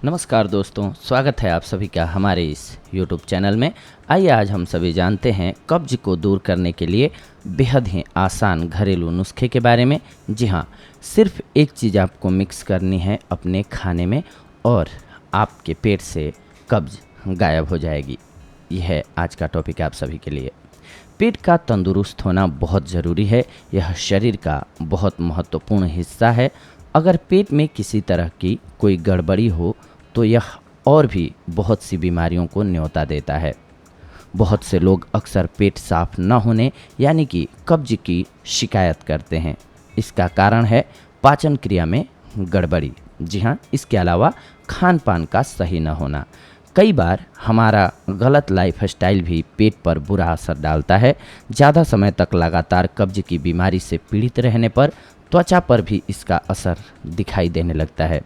नमस्कार दोस्तों, स्वागत है आप सभी का हमारे इस YouTube चैनल में। आइए आज हम सभी जानते हैं कब्ज को दूर करने के लिए बेहद ही आसान घरेलू नुस्खे के बारे में। जी हाँ, सिर्फ एक चीज़ आपको मिक्स करनी है अपने खाने में और आपके पेट से कब्ज गायब हो जाएगी। यह है आज का टॉपिक आप सभी के लिए। पेट का तंदुरुस्त होना बहुत ज़रूरी है। यह शरीर का बहुत महत्वपूर्ण हिस्सा है। अगर पेट में किसी तरह की कोई गड़बड़ी हो तो यह और भी बहुत सी बीमारियों को न्योता देता है। बहुत से लोग अक्सर पेट साफ न होने यानी कि कब्ज की शिकायत करते हैं। इसका कारण है पाचन क्रिया में गड़बड़ी। जी हाँ, इसके अलावा खान पान का सही न होना। कई बार हमारा गलत लाइफस्टाइल भी पेट पर बुरा असर डालता है। ज़्यादा समय तक लगातार कब्ज की बीमारी से पीड़ित रहने पर त्वचा पर भी इसका असर दिखाई देने लगता है।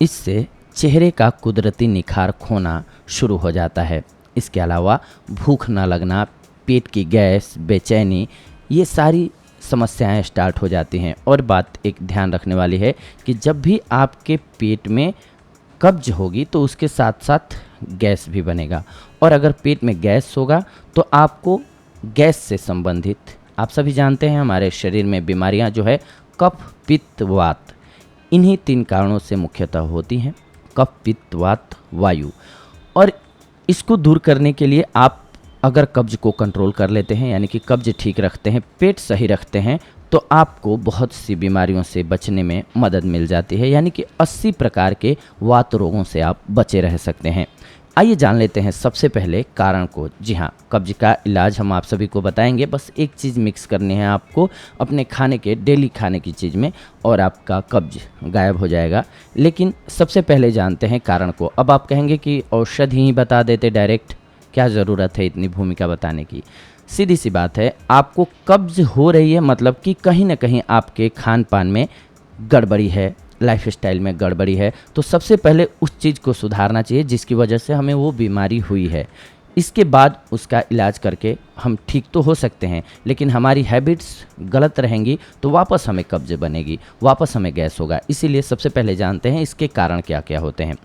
इससे चेहरे का कुदरती निखार खोना शुरू हो जाता है। इसके अलावा भूख न लगना, पेट की गैस, बेचैनी, ये सारी समस्याएं स्टार्ट हो जाती हैं। और बात एक ध्यान रखने वाली है कि जब भी आपके पेट में कब्ज होगी तो उसके साथ साथ गैस भी बनेगा। और अगर पेट में गैस होगा तो आपको गैस से संबंधित, आप सभी जानते हैं हमारे शरीर में बीमारियां जो है कफ, पित्त, वात, इन्हीं 3 कारणों से मुख्यतः होती हैं। कफ, पित्त, वात, वायु। और इसको दूर करने के लिए आप अगर कब्ज को कंट्रोल कर लेते हैं यानी कि कब्ज ठीक रखते हैं, पेट सही रखते हैं, तो आपको बहुत सी बीमारियों से बचने में मदद मिल जाती है। यानी कि 80 प्रकार के वात रोगों से आप बचे रह सकते हैं। आइए जान लेते हैं सबसे पहले कारण को। जी हाँ, कब्ज का इलाज हम आप सभी को बताएंगे। बस एक चीज़ मिक्स करनी है आपको अपने खाने के, डेली खाने की चीज़ में, और आपका कब्ज गायब हो जाएगा। लेकिन सबसे पहले जानते हैं कारण को। अब आप कहेंगे कि औषधि ही बता देते डायरेक्ट, क्या ज़रूरत है इतनी भूमिका बताने की। सीधी सी बात है, आपको कब्ज हो रही है मतलब कि कहीं ना कहीं आपके खान पान में गड़बड़ी है, लाइफस्टाइल में गड़बड़ी है। तो सबसे पहले उस चीज़ को सुधारना चाहिए जिसकी वजह से हमें वो बीमारी हुई है। इसके बाद उसका इलाज करके हम ठीक तो हो सकते हैं, लेकिन हमारी हैबिट्स गलत रहेंगी तो वापस हमें कब्ज बनेगी, वापस हमें गैस होगा। इसीलिए सबसे पहले जानते हैं इसके कारण क्या क्या होते हैं।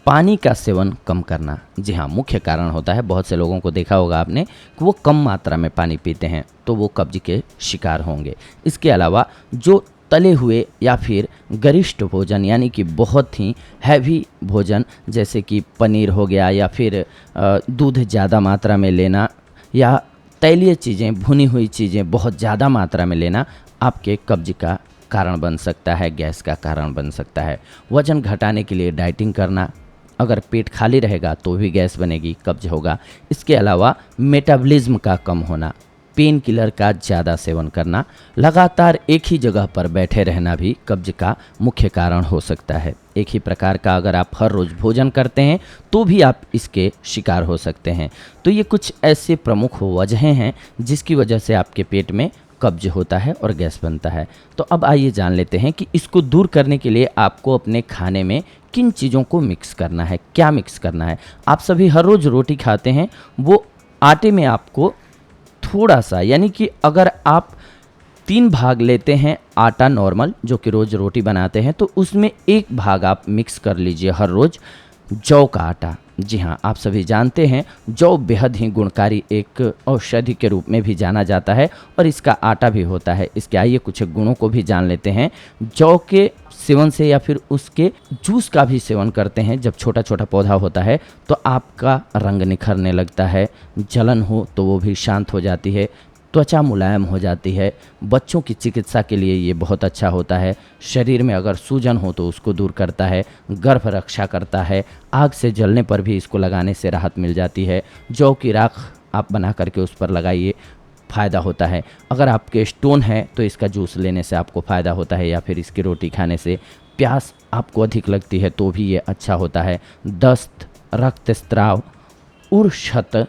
पानी का सेवन कम करना, जी हाँ, मुख्य कारण होता है। बहुत से लोगों को देखा होगा आपने कि वो कम मात्रा में पानी पीते हैं तो वो कब्ज के शिकार होंगे। इसके अलावा जो तले हुए या फिर गरिष्ठ भोजन यानी कि बहुत ही हैवी भोजन, जैसे कि पनीर हो गया या फिर दूध ज़्यादा मात्रा में लेना या तैलीय चीज़ें, भुनी हुई चीज़ें बहुत ज़्यादा मात्रा में लेना आपके कब्ज का कारण बन सकता है, गैस का कारण बन सकता है। वज़न घटाने के लिए डाइटिंग करना, अगर पेट खाली रहेगा तो भी गैस बनेगी, कब्ज होगा। इसके अलावा मेटाबॉलिज्म का कम होना, पेन किलर का ज़्यादा सेवन करना, लगातार एक ही जगह पर बैठे रहना भी कब्ज का मुख्य कारण हो सकता है। एक ही प्रकार का अगर आप हर रोज़ भोजन करते हैं तो भी आप इसके शिकार हो सकते हैं। तो ये कुछ ऐसे प्रमुख वजहें हैं जिसकी वजह से आपके पेट में कब्ज होता है और गैस बनता है। तो अब आइए जान लेते हैं कि इसको दूर करने के लिए आपको अपने खाने में किन चीज़ों को मिक्स करना है, क्या मिक्स करना है। आप सभी हर रोज़ रोटी खाते हैं, वो आटे में आपको थोड़ा सा, यानी कि अगर आप 3 भाग लेते हैं आटा नॉर्मल जो कि रोज़ रोटी बनाते हैं, तो उसमें 1 भाग आप मिक्स कर लीजिए हर रोज़ जौ का आटा। जी हाँ, आप सभी जानते हैं जौ बेहद ही गुणकारी एक औषधि के रूप में भी जाना जाता है और इसका आटा भी होता है। इसके आइए कुछ गुणों को भी जान लेते हैं। जौ के सेवन से या फिर उसके जूस का भी सेवन करते हैं, जब छोटा छोटा पौधा होता है तो आपका रंग निखरने लगता है, जलन हो तो वो भी शांत हो जाती है, त्वचा मुलायम हो जाती है। बच्चों की चिकित्सा के लिए ये बहुत अच्छा होता है। शरीर में अगर सूजन हो तो उसको दूर करता है, गर्भ रक्षा करता है, आग से जलने पर भी इसको लगाने से राहत मिल जाती है। जौ की राख आप बना करके उस पर लगाइए, फ़ायदा होता है। अगर आपके स्टोन है तो इसका जूस लेने से आपको फ़ायदा होता है, या फिर इसकी रोटी खाने से। प्यास आपको अधिक लगती है तो भी ये अच्छा होता है। दस्त, रक्तस्राव, उर्शत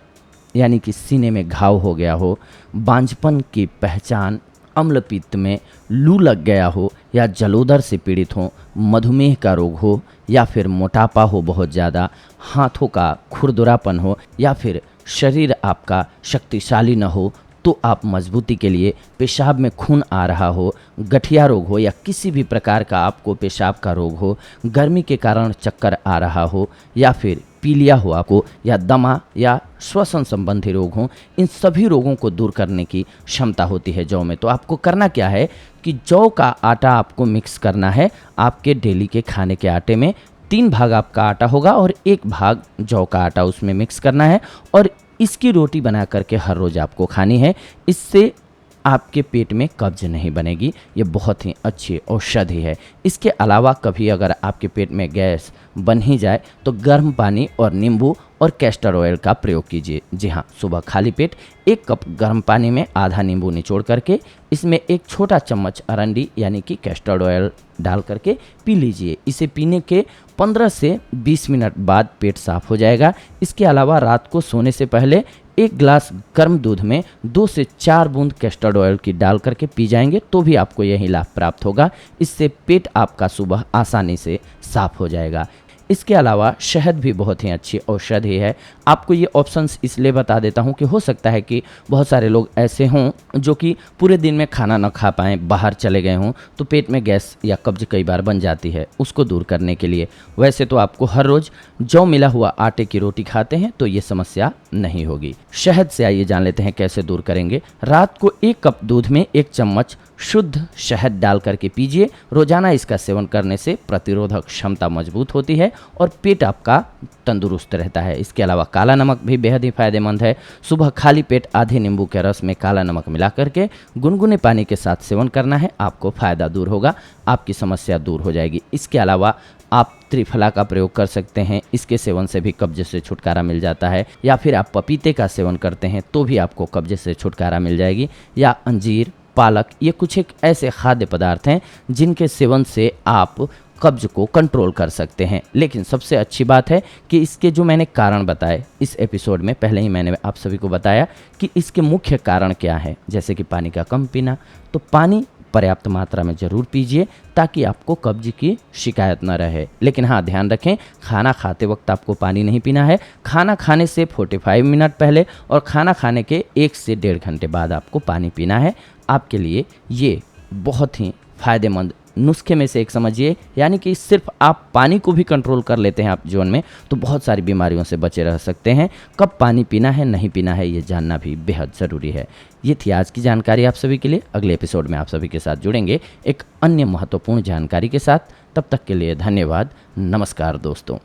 यानी कि सीने में घाव हो गया हो, बांझपन की पहचान, अम्ल पित्त में लू लग गया हो या जलोदर से पीड़ित हो, मधुमेह का रोग हो या फिर मोटापा हो बहुत ज़्यादा, हाथों का खुरदुरापन हो या फिर शरीर आपका शक्तिशाली न हो, तो आप मजबूती के लिए पेशाब में खून आ रहा हो, गठिया रोग हो या किसी भी प्रकार का आपको पेशाब का रोग हो, गर्मी के कारण चक्कर आ रहा हो या फिर पीलिया हो आपको, या दमा या श्वसन संबंधी रोग हो, इन सभी रोगों को दूर करने की क्षमता होती है जौ में। तो आपको करना क्या है कि जौ का आटा आपको मिक्स करना है आपके डेली के खाने के आटे में। 3 भाग आपका आटा होगा और 1 भाग जौ का आटा उसमें मिक्स करना है और इसकी रोटी बना करके हर रोज़ आपको खानी है। इससे आपके पेट में कब्ज नहीं बनेगी। ये बहुत ही अच्छी औषधि है। इसके अलावा कभी अगर आपके पेट में गैस बन ही जाए तो गर्म पानी और नींबू और कैस्टर ऑयल का प्रयोग कीजिए। जी हाँ, सुबह खाली पेट 1 कप गर्म पानी में आधा नींबू निचोड़ करके इसमें 1 छोटा चम्मच अरंडी यानी कि कैस्टर ऑयल डाल करके पी लीजिए। इसे पीने के 15 से 20 मिनट बाद पेट साफ हो जाएगा। इसके अलावा रात को सोने से पहले 1 गिलास गर्म दूध में 2 से 4 बूंद कैस्टर ऑयल की डाल करके पी जाएंगे तो भी आपको यही लाभ प्राप्त होगा। इससे पेट आपका सुबह आसानी से साफ हो जाएगा। इसके अलावा शहद भी बहुत ही अच्छी औषधि है। आपको ये ऑप्शंस इसलिए बता देता हूँ कि हो सकता है कि बहुत सारे लोग ऐसे हों जो कि पूरे दिन में खाना न खा पाएँ, बाहर चले गए हों, तो पेट में गैस या कब्ज कई बार बन जाती है। उसको दूर करने के लिए वैसे तो आपको हर रोज़ जौ मिला हुआ आटे की रोटी खाते हैं तो ये समस्या नहीं होगी। शहद से आइए जान लेते हैं कैसे दूर करेंगे। रात को 1 कप दूध में 1 चम्मच शुद्ध शहद डाल करके पीजिए। रोजाना इसका सेवन करने से प्रतिरोधक क्षमता मजबूत होती है और पेट आपका तंदुरुस्त रहता है। इसके अलावा काला नमक भी बेहद ही फायदेमंद है। सुबह खाली पेट आधे नींबू के रस में काला नमक मिला करके गुनगुने पानी के साथ सेवन करना है। आपको फायदा दूर होगा, आपकी समस्या दूर हो जाएगी। इसके अलावा आप त्रिफला का प्रयोग कर सकते हैं। इसके सेवन से भी कब्ज से छुटकारा मिल जाता है। या फिर आप पपीते का सेवन करते हैं तो भी आपको कब्ज से छुटकारा मिल जाएगी। या अंजीर, पालक, ये कुछ एक ऐसे खाद्य पदार्थ हैं जिनके सेवन से आप कब्ज को कंट्रोल कर सकते हैं। लेकिन सबसे अच्छी बात है कि इसके जो मैंने कारण बताए इस एपिसोड में, पहले ही मैंने आप सभी को बताया कि इसके मुख्य कारण क्या है। जैसे कि पानी का कम पीना, तो पानी पर्याप्त मात्रा में ज़रूर पीजिए ताकि आपको कब्ज की शिकायत न रहे। लेकिन हाँ, ध्यान रखें, खाना खाते वक्त आपको पानी नहीं पीना है। खाना खाने से 45 मिनट पहले और खाना खाने के 1 से 1.5 घंटे बाद आपको पानी पीना है। आपके लिए ये बहुत ही फायदेमंद नुस्खे में से एक समझिए। यानी कि सिर्फ आप पानी को भी कंट्रोल कर लेते हैं आप जीवन में तो बहुत सारी बीमारियों से बचे रह सकते हैं। कब पानी पीना है, नहीं पीना है, ये जानना भी बेहद ज़रूरी है। ये थी आज की जानकारी आप सभी के लिए। अगले एपिसोड में आप सभी के साथ जुड़ेंगे एक अन्य महत्वपूर्ण जानकारी के साथ। तब तक के लिए धन्यवाद। नमस्कार दोस्तों।